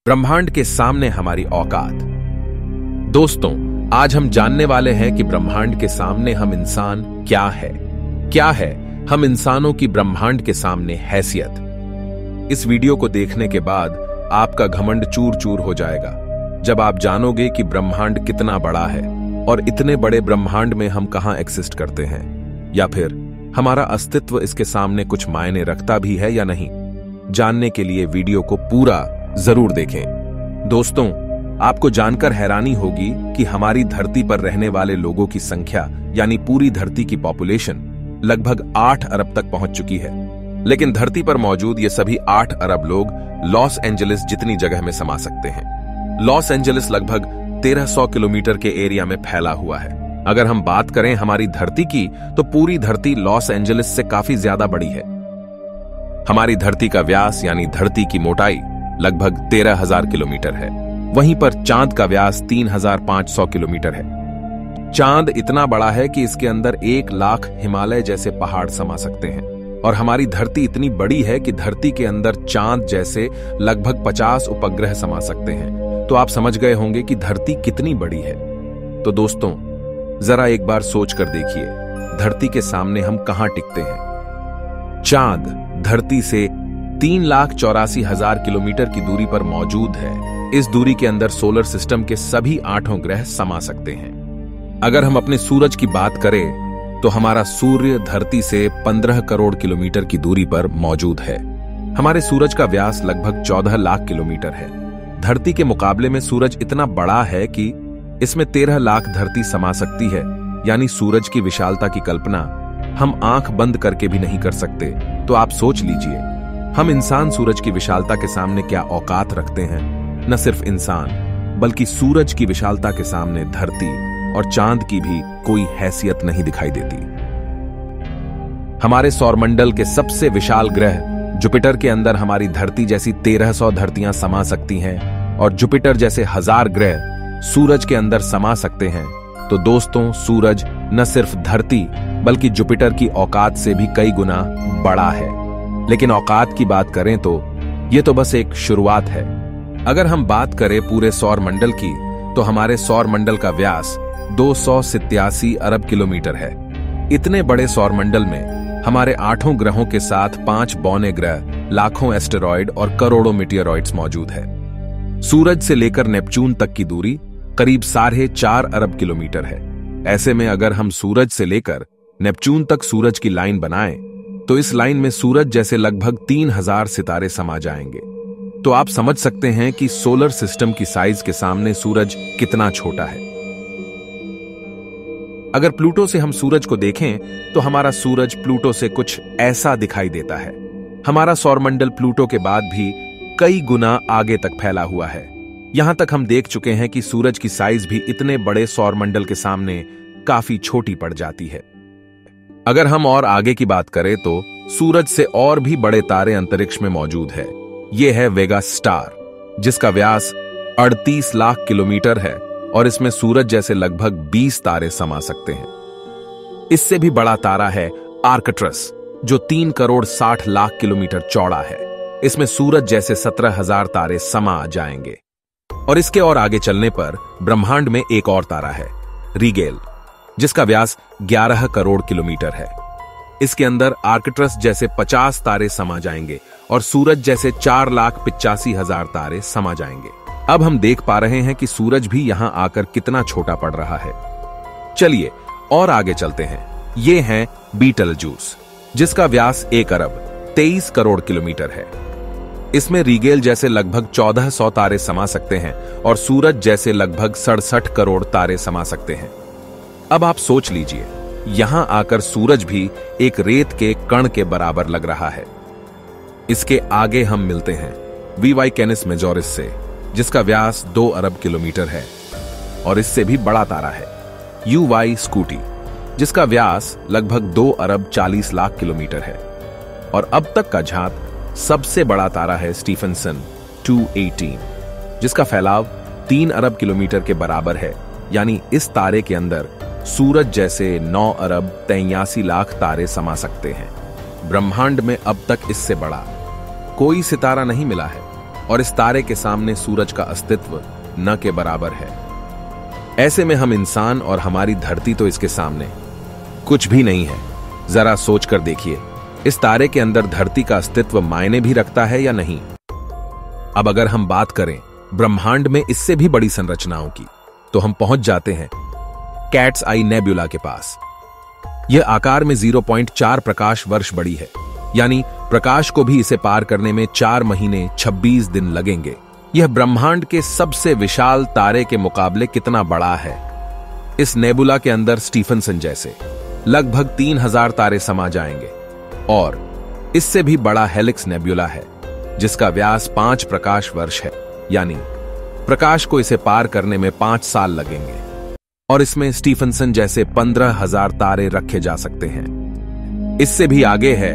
ब्रह्मांड के सामने हमारी औकात। दोस्तों, आज हम जानने वाले हैं कि ब्रह्मांड के सामने हम इंसान क्या है हम इंसानों की ब्रह्मांड के सामने हैसियत। इस वीडियो को देखने के बाद आपका घमंड चूर चूर हो जाएगा जब आप जानोगे कि ब्रह्मांड कितना बड़ा है और इतने बड़े ब्रह्मांड में हम कहां एक्सिस्ट करते हैं, या फिर हमारा अस्तित्व इसके सामने कुछ मायने रखता भी है या नहीं। जानने के लिए वीडियो को पूरा जरूर देखें। दोस्तों, आपको जानकर हैरानी होगी कि हमारी धरती पर रहने वाले लोगों की संख्या यानी पूरी धरती की पॉपुलेशन लगभग 8 अरब तक पहुंच चुकी है। लेकिन धरती पर मौजूद ये सभी 8 अरब लोग लॉस एंजलिस जितनी जगह में समा सकते हैं। लॉस एंजलिस लगभग 1300 किलोमीटर के एरिया में फैला हुआ है। अगर हम बात करें हमारी धरती की, तो पूरी धरती लॉस एंजलिस से काफी ज्यादा बड़ी है। हमारी धरती का व्यास यानी धरती की मोटाई लगभग 13,000 किलोमीटर है। वहीं पर चांद का व्यास 3,500 किलोमीटर है। चांद इतना बड़ा है कि इसके अंदर 1 लाख हिमालय जैसे पहाड़ समा सकते हैं। और हमारी धरती इतनी बड़ी है कि धरती के अंदर चांद जैसे लगभग 50 उपग्रह समा सकते हैं। तो आप समझ गए होंगे कि धरती कितनी बड़ी है। तो दोस्तों, जरा एक बार सोच कर देखिए, धरती के सामने हम कहां टिकते हैं। चांद धरती से 3,84,000 किलोमीटर की दूरी पर मौजूद है। इस दूरी के अंदर सोलर सिस्टम के सभी 8 ग्रह समा सकते हैं। अगर हम अपने सूरज की बात करें तो हमारा सूर्य धरती से 15 करोड़ किलोमीटर की दूरी पर मौजूद है। हमारे सूरज का व्यास लगभग 14 लाख किलोमीटर है। धरती के मुकाबले में सूरज इतना बड़ा है कि इसमें 13 लाख धरती समा सकती है। यानी सूरज की विशालता की कल्पना हम आंख बंद करके भी नहीं कर सकते। तो आप सोच लीजिए, हम इंसान सूरज की विशालता के सामने क्या औकात रखते हैं। न सिर्फ इंसान, बल्कि सूरज की विशालता के सामने धरती और चांद की भी कोई हैसियत नहीं दिखाई देती। हमारे सौरमंडल के सबसे विशाल ग्रह जुपिटर के अंदर हमारी धरती जैसी 1300 धरतियां समा सकती हैं और जुपिटर जैसे 1000 ग्रह सूरज के अंदर समा सकते हैं। तो दोस्तों, सूरज न सिर्फ धरती बल्कि जुपिटर की औकात से भी कई गुना बड़ा है। लेकिन औकात की बात करें तो यह तो बस एक शुरुआत है। अगर हम बात करें पूरे सौर मंडल की, तो हमारे सौर मंडल का व्यास 287 अरब किलोमीटर है। इतने बड़े सौर मंडल में हमारे 8 ग्रहों के साथ 5 बौने ग्रह, लाखों एस्टेरॉयड और करोड़ों मीटियोरॉइड्स मौजूद है। सूरज से लेकर नेपच्यून तक की दूरी करीब 4.5 अरब किलोमीटर है। ऐसे में अगर हम सूरज से लेकर नेपच्यून तक सूरज की लाइन बनाएं, तो इस लाइन में सूरज जैसे लगभग 3000 सितारे समा जाएंगे। तो आप समझ सकते हैं कि सोलर सिस्टम की साइज के सामने सूरज कितना छोटा है। अगर प्लूटो से हम सूरज को देखें, तो हमारा सूरज प्लूटो से कुछ ऐसा दिखाई देता है। हमारा सौरमंडल प्लूटो के बाद भी कई गुना आगे तक फैला हुआ है। यहां तक हम देख चुके हैं कि सूरज की साइज भी इतने बड़े सौरमंडल के सामने काफी छोटी पड़ जाती है। अगर हम और आगे की बात करें तो सूरज से और भी बड़े तारे अंतरिक्ष में मौजूद है। यह है वेगा स्टार, जिसका व्यास 38 लाख किलोमीटर है और इसमें सूरज जैसे लगभग 20 तारे समा सकते हैं। इससे भी बड़ा तारा है आर्कट्रस, जो 3 करोड़ 60 लाख किलोमीटर चौड़ा है। इसमें सूरज जैसे 17,000 तारे समा जाएंगे। और इसके और आगे चलने पर ब्रह्मांड में एक और तारा है, रीगेल, जिसका व्यास 11 करोड़ किलोमीटर है। इसके अंदर आर्कट्रस जैसे 50 तारे समा जाएंगे और सूरज जैसे 4,85,000 तारे समा जाएंगे। अब हम देख पा रहे हैं कि सूरज भी यहां आकर कितना छोटा पड़ रहा है। चलिए और आगे चलते हैं। ये है बीटलजूस, जिसका व्यास 1 अरब 23 करोड़ किलोमीटर है। इसमें रीगेल जैसे लगभग 1400 तारे समा सकते हैं और सूरज जैसे लगभग 67 करोड़ तारे समा सकते हैं। अब आप सोच लीजिए, यहां आकर सूरज भी एक रेत के कण के बराबर लग रहा है। इसके आगे हम मिलते हैं वीवाई कैनिस मेजोरिस से, जिसका व्यास 2 अरब किलोमीटर है और इससे भी बड़ा तारा है यूवाई स्कूटी, जिसका व्यास लगभग 2 अरब 40 लाख किलोमीटर है। और अब तक का झांक सबसे बड़ा तारा है स्टीफनसन 218, जिसका फैलाव 3 अरब किलोमीटर के बराबर है। यानी इस तारे के अंदर सूरज जैसे 9 अरब 83 लाख तारे समा सकते हैं। ब्रह्मांड में अब तक इससे बड़ा कोई सितारा नहीं मिला है। और इस तारे के सामने सूरज का अस्तित्व न के बराबर है। ऐसे में हम इंसान और हमारी धरती तो इसके सामने कुछ भी नहीं है। जरा सोच कर देखिए, इस तारे के अंदर धरती का अस्तित्व मायने भी रखता है या नहीं। अब अगर हम बात करें ब्रह्मांड में इससे भी बड़ी संरचनाओं की, तो हम पहुंच जाते हैं कैट्स आई नेबुला के पास। यह आकार में 0.4 प्रकाश वर्ष बड़ी है, यानी प्रकाश को भी इसे पार करने में 4 महीने 26 दिन लगेंगे। यह ब्रह्मांड के सबसे विशाल तारे के मुकाबले कितना बड़ा है। इस नेबुला के अंदर स्टीफनसन जैसे लगभग 3000 तारे समा जाएंगे, और इससे भी बड़ा हेलिक्स नेबुला है जिसका व्यास 5 प्रकाश वर्ष है, यानी प्रकाश को इसे पार करने में 5 साल लगेंगे। और इसमें स्टीफनसन जैसे 15,000 तारे रखे जा सकते हैं। इससे भी आगे है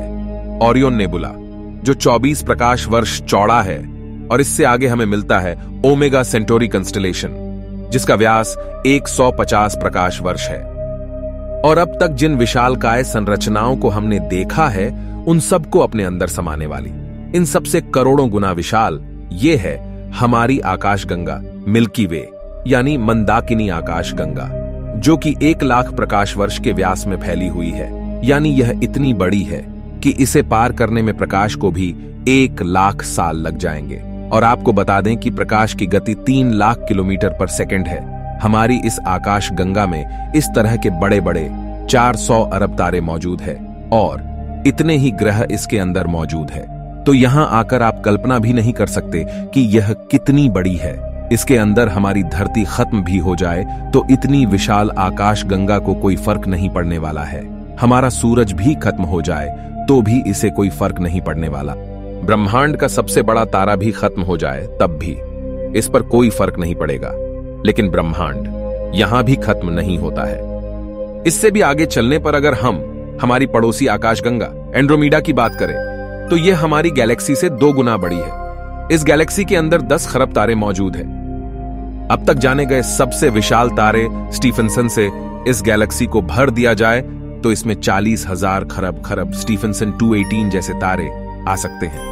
ओरियन नेबुला, जो 24 प्रकाश वर्ष चौड़ा है, और इससे आगे हमें मिलता है ओमेगा सेंटोरी कंस्टेलेशन, जिसका व्यास 150 प्रकाश वर्ष है। और अब तक जिन विशालकाय संरचनाओं को हमने देखा है, उन सबको अपने अंदर समाने वाली, इन सबसे करोड़ों गुना विशाल, ये है हमारी आकाशगंगा मिल्की वे, यानी मंदाकिनी आकाशगंगा, जो कि 1 लाख प्रकाश वर्ष के व्यास में फैली हुई है। यानी यह इतनी बड़ी है कि इसे पार करने में प्रकाश को भी 1 लाख साल लग जाएंगे। और आपको बता दें कि प्रकाश की गति 3 लाख किलोमीटर पर सेकंड है। हमारी इस आकाशगंगा में इस तरह के बड़े बड़े 400 अरब तारे मौजूद है, और इतने ही ग्रह इसके अंदर मौजूद है। तो यहां आकर आप कल्पना भी नहीं कर सकते कि यह कितनी बड़ी है। इसके अंदर हमारी धरती खत्म भी हो जाए तो इतनी विशाल आकाशगंगा को कोई फर्क नहीं पड़ने वाला है। हमारा सूरज भी खत्म हो जाए तो भी इसे कोई फर्क नहीं पड़ने वाला। ब्रह्मांड का सबसे बड़ा तारा भी खत्म हो जाए तब भी इस पर कोई फर्क नहीं पड़ेगा। लेकिन ब्रह्मांड यहां भी खत्म नहीं होता है। इससे भी आगे चलने पर अगर हम हमारी पड़ोसी आकाशगंगा एंड्रोमेडा की बात करें, तो यह हमारी गैलेक्सी से 2 गुना बड़ी है। इस गैलेक्सी के अंदर 10 खरब तारे मौजूद हैं। अब तक जाने गए सबसे विशाल तारे स्टीफनसन से इस गैलेक्सी को भर दिया जाए तो इसमें 40,000 खरब स्टीफनसन 218 जैसे तारे आ सकते हैं।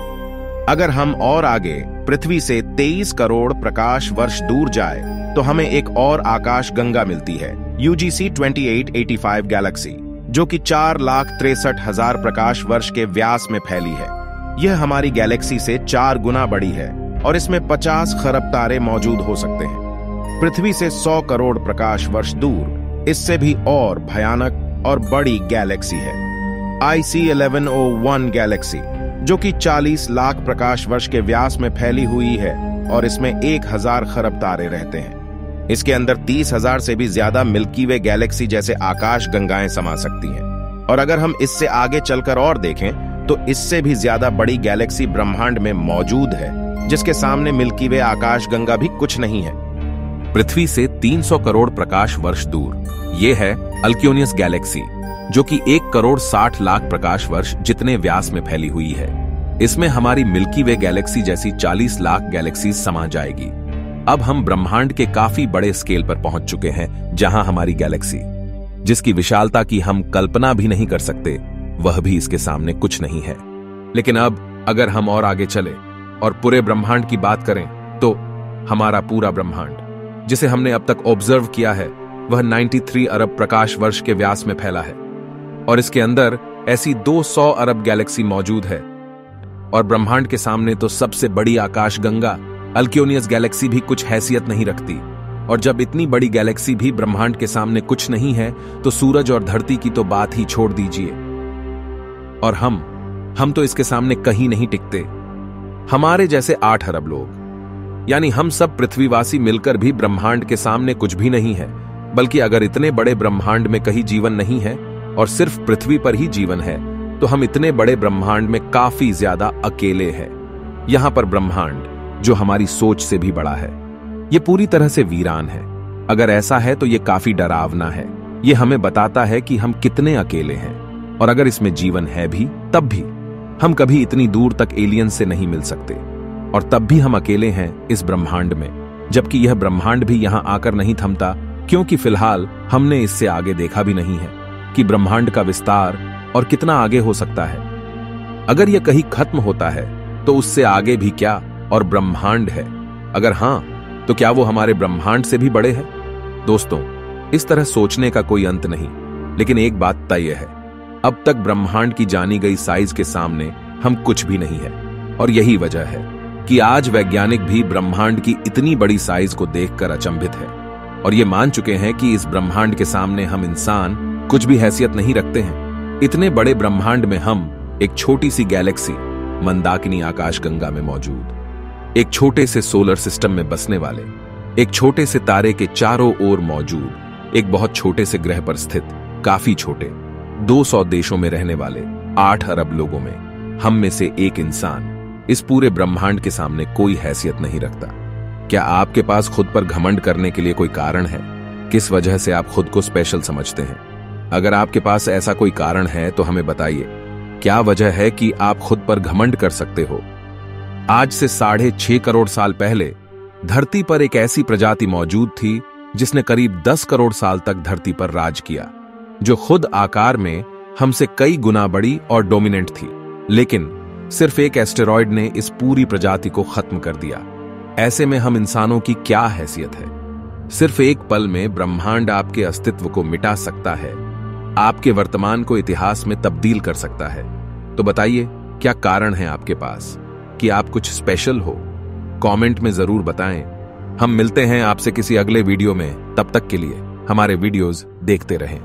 अगर हम और आगे पृथ्वी से 23 करोड़ प्रकाश वर्ष दूर जाए तो हमें एक और आकाशगंगा मिलती है, UGC 2885 गैलेक्सी, जो कि 4,63,000 प्रकाश वर्ष के व्यास में फैली है। यह हमारी गैलेक्सी से 4 गुना बड़ी है और इसमें 50 खरब तारे मौजूद हो सकते हैं। पृथ्वी से 100 करोड़ प्रकाश वर्ष दूर इससे भी और भयानक और बड़ी गैलेक्सी है, IC 1101 गैलेक्सी, जो कि 40 लाख प्रकाश वर्ष के व्यास में फैली हुई है और इसमें 1000 खरब तारे रहते हैं। इसके अंदर 30,000 से भी ज्यादा मिल्की वे गैलेक्सी जैसे आकाश गंगाएं समा सकती हैं। और अगर हम इससे आगे चलकर और देखें तो इससे भी ज्यादा बड़ी गैलेक्सी ब्रह्मांड में मौजूद है, जिसके सामने मिल्की वे आकाशगंगा भी कुछ नहीं है। पृथ्वी से 300 करोड़ प्रकाश वर्ष दूर यह है अल्क्योनियस गैलेक्सी, जो कि 1 करोड़ 60 लाख प्रकाश वर्ष जितने व्यास में फैली हुई है। इसमें हमारी मिल्की वे गैलेक्सी जैसी 40 लाख गैलेक्सी समा जाएगी। अब हम ब्रह्मांड के काफी बड़े स्केल पर पहुंच चुके हैं, जहां हमारी गैलेक्सी, जिसकी विशालता की हम कल्पना भी नहीं कर सकते, वह भी इसके सामने कुछ नहीं है। लेकिन अब अगर हम और आगे चले और पूरे ब्रह्मांड की बात करें तो हमारा पूरा ब्रह्मांड, जिसे हमने अब तक ऑब्जर्व किया है, वह 93 अरब प्रकाश वर्ष के व्यास में फैला है। और इसके अंदर ऐसी 200 अरब गैलेक्सी मौजूद है। और ब्रह्मांड के सामने तो सबसे बड़ी आकाशगंगा अल्क्योनियस गैलेक्सी भी कुछ हैसियत नहीं रखती। और जब इतनी बड़ी गैलेक्सी भी ब्रह्मांड के सामने कुछ नहीं है, तो सूरज और धरती की तो बात ही छोड़ दीजिए। और हम तो इसके सामने कहीं नहीं टिकते। हमारे जैसे 8 अरब लोग, यानी हम सब पृथ्वीवासी मिलकर भी ब्रह्मांड के सामने कुछ भी नहीं है। बल्कि अगर इतने बड़े ब्रह्मांड में कहीं जीवन नहीं है और सिर्फ पृथ्वी पर ही जीवन है, तो हम इतने बड़े ब्रह्मांड में काफी ज्यादा अकेले हैं। यहां पर ब्रह्मांड, जो हमारी सोच से भी बड़ा है, ये पूरी तरह से वीरान है। अगर ऐसा है तो ये काफी डरावना है। ये हमें बताता है कि हम कितने अकेले हैं। और अगर इसमें जीवन है भी, तब भी हम कभी इतनी दूर तक एलियन से नहीं मिल सकते। और तब भी हम अकेले हैं इस ब्रह्मांड में, जबकि यह ब्रह्मांड भी यहां आकर नहीं थमता, क्योंकि फिलहाल हमने इससे आगे देखा भी नहीं है कि ब्रह्मांड का विस्तार और कितना आगे हो सकता है। अगर यह कहीं खत्म होता है तो उससे आगे भी क्या, और ब्रह्मांड है? अगर हां, तो क्या वो हमारे ब्रह्मांड से भी बड़े हैं? दोस्तों, इस तरह सोचने का कोई अंत नहीं, लेकिन एक बात तय है, अब तक ब्रह्मांड की जानी गई साइज के सामने हम कुछ भी नहीं है। और यही वजह है कि आज वैज्ञानिक भी ब्रह्मांड की इतनी बड़ी साइज को देखकर अचंभित है और ये मान चुके हैं कि इस ब्रह्मांड के सामने हम इंसान कुछ भी हैसियत नहीं रखते हैं। इतने बड़े ब्रह्मांड में हम एक छोटी सी गैलेक्सी मंदाकिनी आकाशगंगा में मौजूद, एक छोटे से सोलर सिस्टम में बसने वाले, एक छोटे से तारे के चारों ओर मौजूद, एक बहुत छोटे से ग्रह पर स्थित, काफी छोटे 200 देशों में रहने वाले 8 अरब लोगों में हम में से एक इंसान इस पूरे ब्रह्मांड के सामने कोई हैसियत नहीं रखता। क्या आपके पास खुद पर घमंड करने के लिए कोई कारण है? किस वजह से आप खुद को स्पेशल समझते हैं? अगर आपके पास ऐसा कोई कारण है तो हमें बताइए, क्या वजह है कि आप खुद पर घमंड कर सकते हो? आज से 6.5 करोड़ साल पहले धरती पर एक ऐसी प्रजाति मौजूद थी जिसने करीब 10 करोड़ साल तक धरती पर राज किया, जो खुद आकार में हमसे कई गुना बड़ी और डोमिनेंट थी। लेकिन सिर्फ एक एस्टेरॉयड ने इस पूरी प्रजाति को खत्म कर दिया। ऐसे में हम इंसानों की क्या हैसियत है? सिर्फ एक पल में ब्रह्मांड आपके अस्तित्व को मिटा सकता है, आपके वर्तमान को इतिहास में तब्दील कर सकता है। तो बताइए, क्या कारण है आपके पास कि आप कुछ स्पेशल हो? कमेंट में जरूर बताएं। हम मिलते हैं आपसे किसी अगले वीडियो में। तब तक के लिए हमारे वीडियोस देखते रहें।